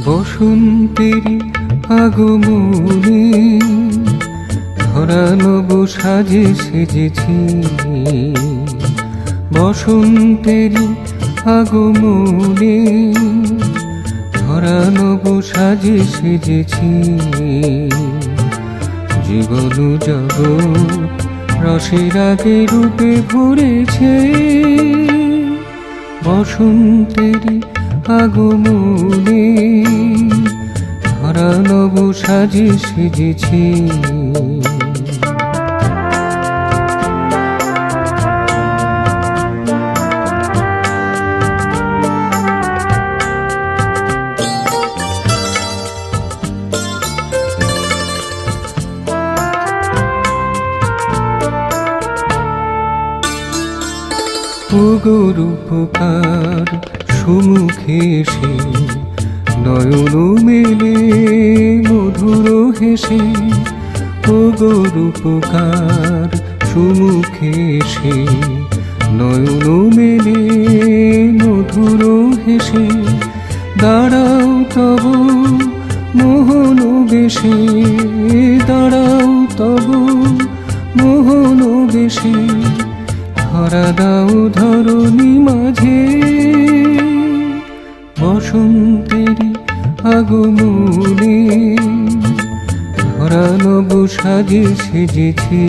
বসন্তেরই আগমনে ধরা নব সাজে সেজেছি। বসন্তেরই আগমনে ধরা নব সাজে সেজেছি। জীবন জগৎ রসের আগে রূপে ভরেছে। বসন্তেরই আগমনে ধরা নব সাজে সেজেছি। ওগো রূপকার সুমুখে এসে নয়ন মেলে মধুর হেসে। ওগো রূপকার সুমুখে এসে নয়ন মেলে মধুর হেসে। দাঁড়াও তব মোহন বেশে, দাঁড়াও তব মোহন বেশে। ধরা দাও ধরণী মাঝে। বসন্তেরই আগমনে ধরা নব সাজে সেজেছি।